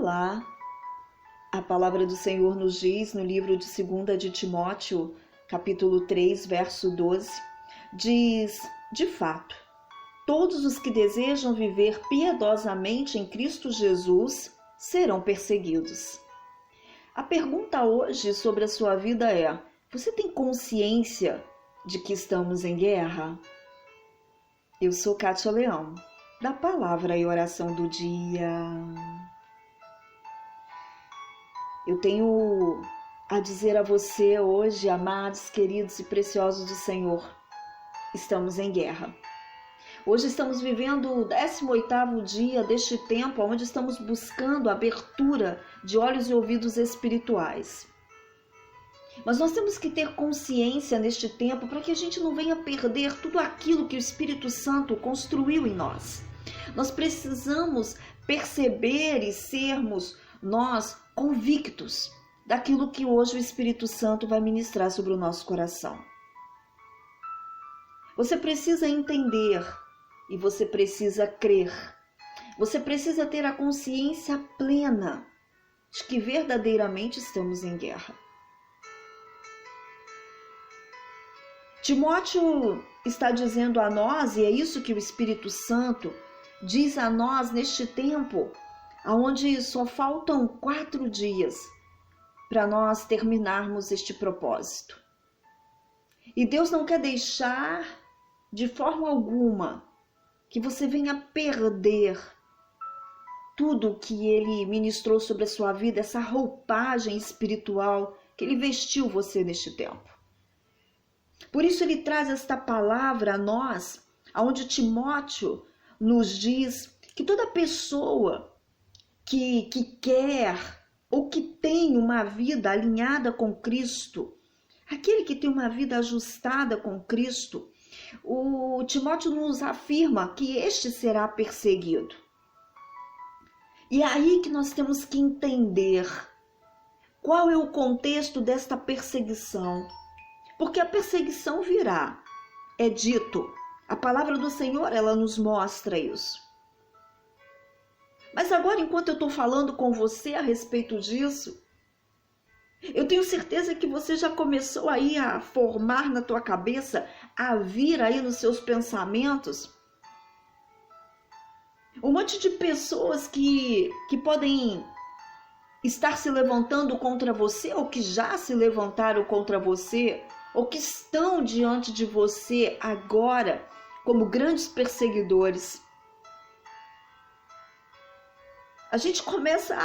Olá! A palavra do Senhor nos diz no livro de 2 de Timóteo, capítulo 3, verso 12, diz: de fato, todos os que desejam viver piedosamente em Cristo Jesus serão perseguidos. A pergunta hoje sobre a sua vida é: você tem consciência de que estamos em guerra? Eu sou Kátia Leão, da Palavra e Oração do Dia. Eu tenho a dizer a você hoje, amados, queridos e preciosos do Senhor, estamos em guerra. Hoje estamos vivendo o 18º dia deste tempo, onde estamos buscando a abertura de olhos e ouvidos espirituais. Mas nós temos que ter consciência neste tempo para que a gente não venha perder tudo aquilo que o Espírito Santo construiu em nós. Nós precisamos perceber e sermos nós convictos daquilo que hoje o Espírito Santo vai ministrar sobre o nosso coração. Você precisa entender e você precisa crer. Você precisa ter a consciência plena de que verdadeiramente estamos em guerra. Timóteo está dizendo a nós, e é isso que o Espírito Santo diz a nós neste tempo, onde só faltam 4 dias para nós terminarmos este propósito. E Deus não quer deixar de forma alguma que você venha perder tudo que Ele ministrou sobre a sua vida, essa roupagem espiritual que Ele vestiu você neste tempo. Por isso Ele traz esta palavra a nós, onde Timóteo nos diz que toda pessoa que quer ou que tem uma vida alinhada com Cristo, aquele que tem uma vida ajustada com Cristo, o Timóteo nos afirma que este será perseguido. E é aí que nós temos que entender qual é o contexto desta perseguição. Porque a perseguição virá, é dito. A palavra do Senhor, ela nos mostra isso. Mas agora, enquanto eu estou falando com você a respeito disso, eu tenho certeza que você já começou aí a formar na tua cabeça, a vir aí nos seus pensamentos, um monte de pessoas que podem estar se levantando contra você, ou que já se levantaram contra você, ou que estão diante de você agora como grandes perseguidores. A gente começa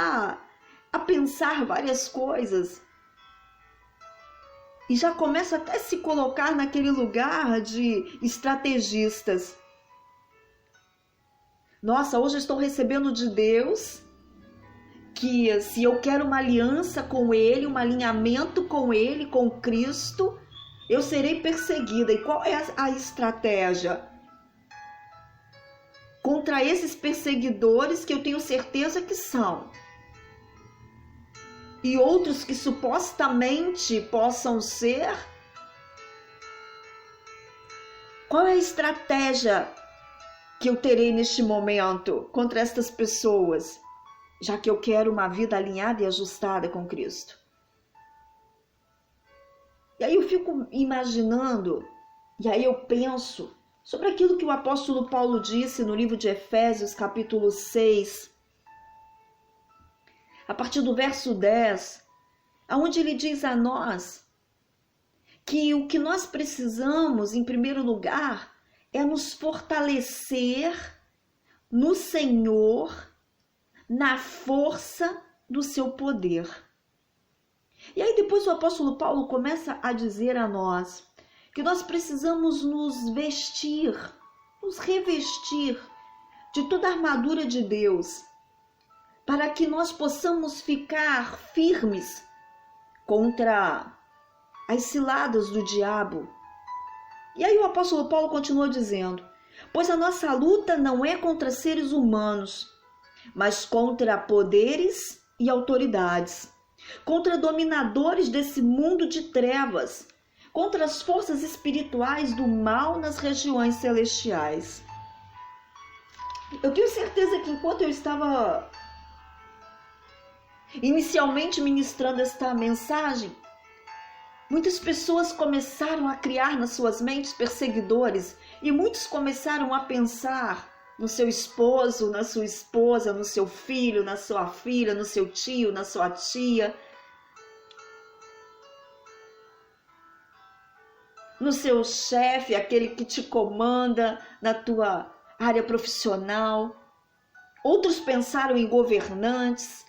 a pensar várias coisas e já começa até a se colocar naquele lugar de estrategistas. Nossa, hoje eu estou recebendo de Deus que se eu quero uma aliança com Ele, um alinhamento com Ele, com Cristo, eu serei perseguida. E qual é a estratégia? Contra esses perseguidores que eu tenho certeza que são. E outros que supostamente possam ser. Qual é a estratégia que eu terei neste momento contra estas pessoas? Já que eu quero uma vida alinhada e ajustada com Cristo. E aí eu fico imaginando, e aí eu penso sobre aquilo que o apóstolo Paulo disse no livro de Efésios, capítulo 6, a partir do verso 10, onde ele diz a nós que o que nós precisamos, em primeiro lugar, é nos fortalecer no Senhor, na força do seu poder. E aí depois o apóstolo Paulo começa a dizer a nós que nós precisamos nos vestir, nos revestir de toda a armadura de Deus, para que nós possamos ficar firmes contra as ciladas do diabo. E aí o apóstolo Paulo continua dizendo: pois a nossa luta não é contra seres humanos, mas contra poderes e autoridades, contra dominadores desse mundo de trevas, contra as forças espirituais do mal nas regiões celestiais. Eu tenho certeza que enquanto eu estava Inicialmente ministrando esta mensagem, muitas pessoas começaram a criar nas suas mentes perseguidores e muitos começaram a pensar no seu esposo, na sua esposa, no seu filho, na sua filha, no seu tio, na sua tia, no seu chefe, aquele que te comanda na tua área profissional. Outros pensaram em governantes.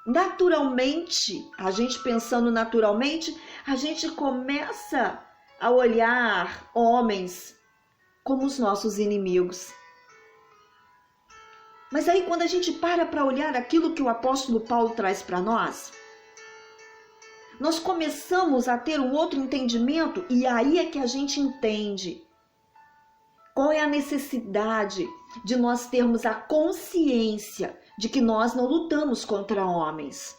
Naturalmente, a gente pensando naturalmente, a gente começa a olhar homens como os nossos inimigos. Mas aí quando a gente para olhar aquilo que o apóstolo Paulo traz para nós começamos a ter um outro entendimento e aí é que a gente entende qual é a necessidade de nós termos a consciência de que nós não lutamos contra homens.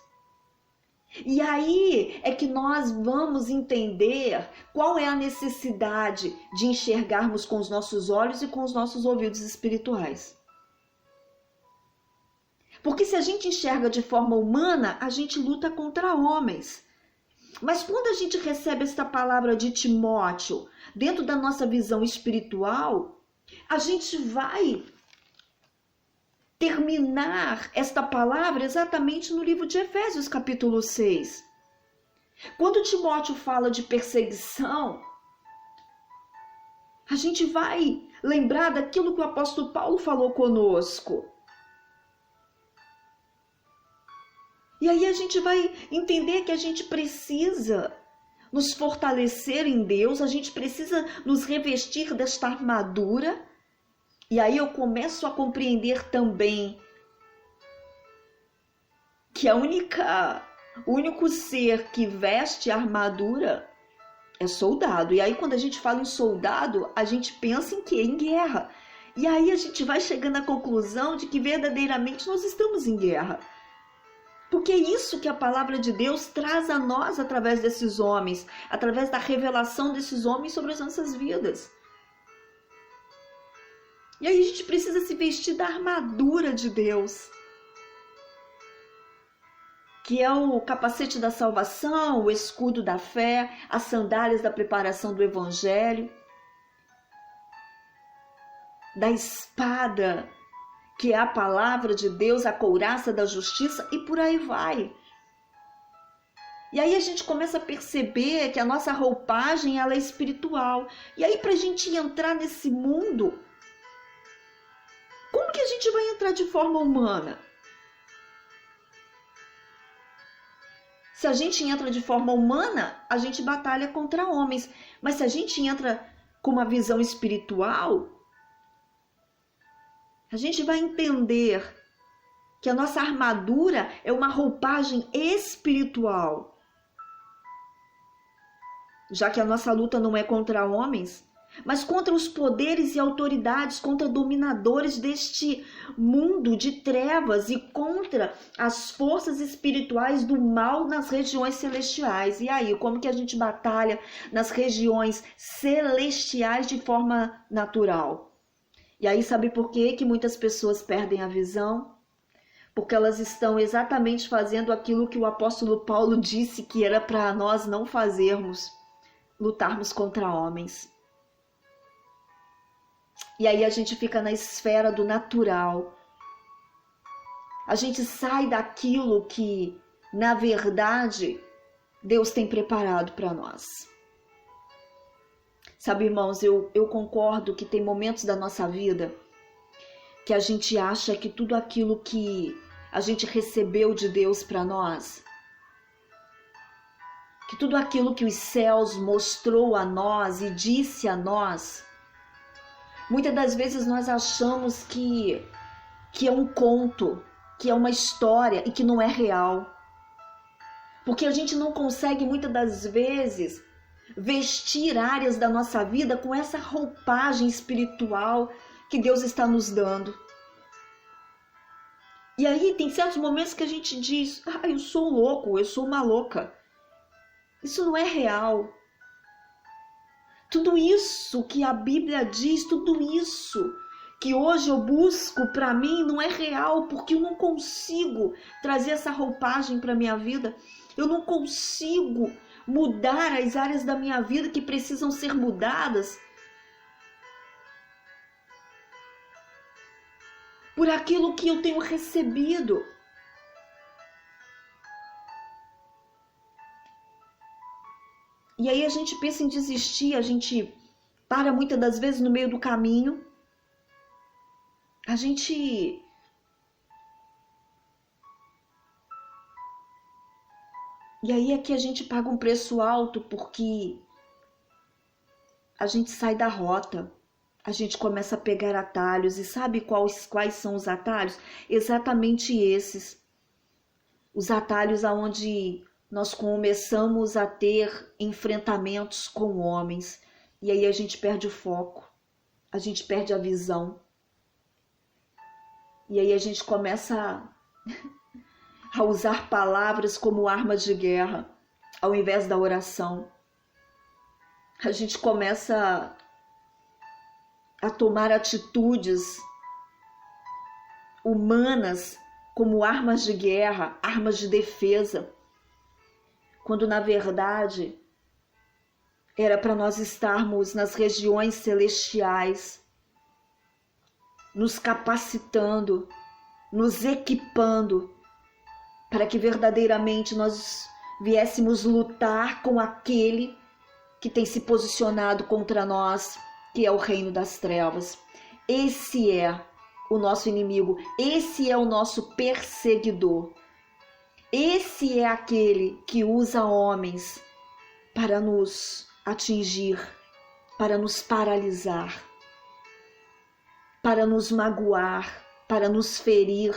E aí é que nós vamos entender qual é a necessidade de enxergarmos com os nossos olhos e com os nossos ouvidos espirituais. Porque se a gente enxerga de forma humana, a gente luta contra homens. Mas quando a gente recebe esta palavra de Timóteo dentro da nossa visão espiritual, a gente vai terminar esta palavra exatamente no livro de Efésios, capítulo 6. Quando Timóteo fala de perseguição, a gente vai lembrar daquilo que o apóstolo Paulo falou conosco. E aí a gente vai entender que a gente precisa nos fortalecer em Deus, a gente precisa nos revestir desta armadura. E aí eu começo a compreender também que o único ser que veste armadura é soldado. E aí quando a gente fala em soldado, a gente pensa em quê? Em guerra. E aí a gente vai chegando à conclusão de que verdadeiramente nós estamos em guerra. Porque é isso que a palavra de Deus traz a nós através desses homens, através da revelação desses homens sobre as nossas vidas. E aí a gente precisa se vestir da armadura de Deus, que é o capacete da salvação, o escudo da fé, as sandálias da preparação do evangelho, da espada, que é a palavra de Deus, a couraça da justiça, e por aí vai. E aí a gente começa a perceber que a nossa roupagem ela é espiritual. E aí para a gente entrar nesse mundo, como que a gente vai entrar de forma humana? Se a gente entra de forma humana, a gente batalha contra homens. Mas se a gente entra com uma visão espiritual, a gente vai entender que a nossa armadura é uma roupagem espiritual. Já que a nossa luta não é contra homens, mas contra os poderes e autoridades, contra dominadores deste mundo de trevas e contra as forças espirituais do mal nas regiões celestiais. E aí, como que a gente batalha nas regiões celestiais de forma natural? E aí, sabe por quê que muitas pessoas perdem a visão? Porque elas estão exatamente fazendo aquilo que o apóstolo Paulo disse que era para nós não fazermos, lutarmos contra homens. E aí a gente fica na esfera do natural. A gente sai daquilo que, na verdade, Deus tem preparado para nós. Sabe, irmãos, eu concordo que tem momentos da nossa vida que a gente acha que tudo aquilo que a gente recebeu de Deus para nós, que tudo aquilo que os céus mostrou a nós e disse a nós, muitas das vezes nós achamos que é um conto, que é uma história e que não é real. Porque a gente não consegue muitas das vezes vestir áreas da nossa vida com essa roupagem espiritual que Deus está nos dando. E aí tem certos momentos que a gente diz, eu sou louco, eu sou uma louca. Isso não é real. Tudo isso que a Bíblia diz, tudo isso que hoje eu busco para mim não é real, porque eu não consigo trazer essa roupagem para minha vida. Eu não consigo mudar as áreas da minha vida que precisam ser mudadas por aquilo que eu tenho recebido. E aí a gente pensa em desistir, a gente para muitas das vezes no meio do caminho. A gente E aí é que a gente paga um preço alto, porque a gente sai da rota, a gente começa a pegar atalhos. E sabe quais são os atalhos? Exatamente esses. Os atalhos aonde nós começamos a ter enfrentamentos com homens. E aí a gente perde o foco, a gente perde a visão. E aí a gente começa a usar palavras como armas de guerra, ao invés da oração. A gente começa a tomar atitudes humanas como armas de guerra, armas de defesa, quando na verdade era para nós estarmos nas regiões celestiais, nos capacitando, nos equipando, para que verdadeiramente nós viéssemos lutar com aquele que tem se posicionado contra nós, que é o reino das trevas. Esse é o nosso inimigo, esse é o nosso perseguidor. Esse é aquele que usa homens para nos atingir, para nos paralisar, para nos magoar, para nos ferir.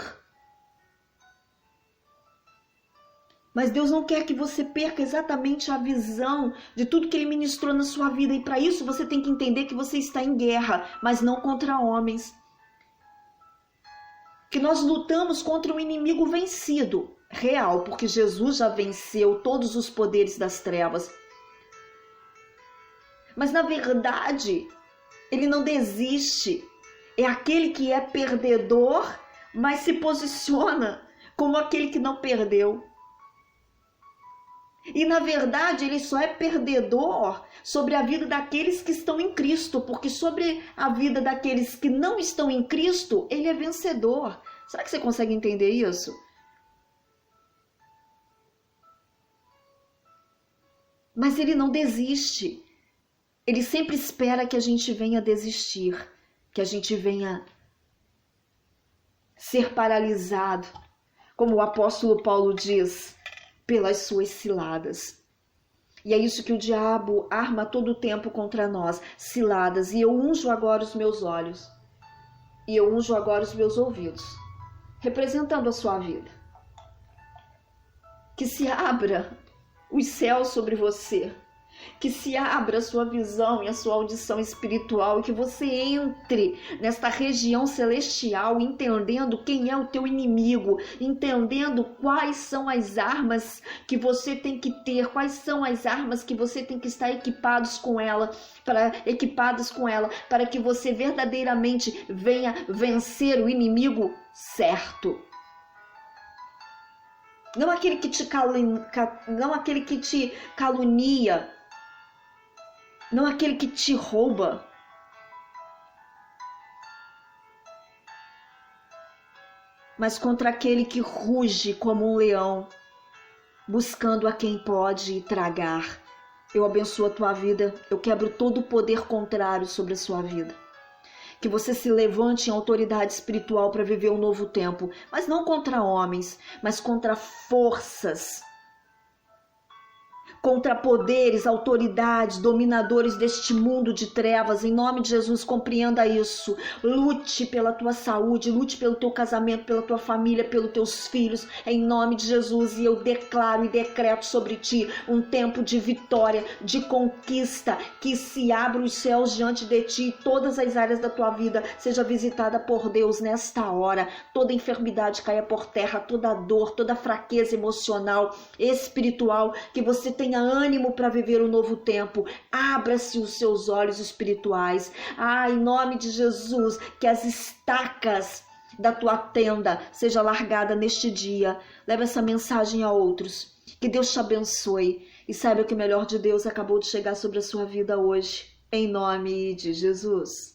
Mas Deus não quer que você perca exatamente a visão de tudo que Ele ministrou na sua vida. E para isso você tem que entender que você está em guerra, mas não contra homens. Que nós lutamos contra um inimigo vencido, real, porque Jesus já venceu todos os poderes das trevas. Mas na verdade, Ele não desiste. É aquele que é perdedor, mas se posiciona como aquele que não perdeu. E na verdade ele só é perdedor sobre a vida daqueles que estão em Cristo, porque sobre a vida daqueles que não estão em Cristo, ele é vencedor. Será que você consegue entender isso? Mas ele não desiste. Ele sempre espera que a gente venha desistir, que a gente venha ser paralisado, como o apóstolo Paulo diz, pelas suas ciladas. E é isso que o diabo arma todo o tempo contra nós, ciladas. E eu unjo agora os meus olhos, e eu unjo agora os meus ouvidos, representando a sua vida. Que se abra os céus sobre você, que se abra a sua visão e a sua audição espiritual, e que você entre nesta região celestial entendendo quem é o teu inimigo, entendendo quais são as armas que você tem que ter, quais são as armas que você tem que estar equipados com ela, para que você verdadeiramente venha vencer o inimigo certo. Não aquele que te calunia, não aquele que te rouba. Mas contra aquele que ruge como um leão, buscando a quem pode tragar. Eu abençoo a tua vida, eu quebro todo o poder contrário sobre a sua vida. Que você se levante em autoridade espiritual para viver um novo tempo, mas não contra homens, mas contra forças, contra poderes, autoridades, dominadores deste mundo de trevas. Em nome de Jesus, compreenda isso. Lute pela tua saúde, lute pelo teu casamento, pela tua família, pelos teus filhos, em nome de Jesus. E eu declaro e decreto sobre ti um tempo de vitória, de conquista, que se abra os céus diante de ti, todas as áreas da tua vida seja visitada por Deus nesta hora. Toda enfermidade caia por terra, toda dor, toda fraqueza emocional, espiritual, que você tenha tenha ânimo para viver um novo tempo. Abra-se os seus olhos espirituais. Em nome de Jesus, que as estacas da tua tenda seja largada neste dia. Leva essa mensagem a outros. Que Deus te abençoe e saiba que o melhor de Deus acabou de chegar sobre a sua vida hoje. Em nome de Jesus.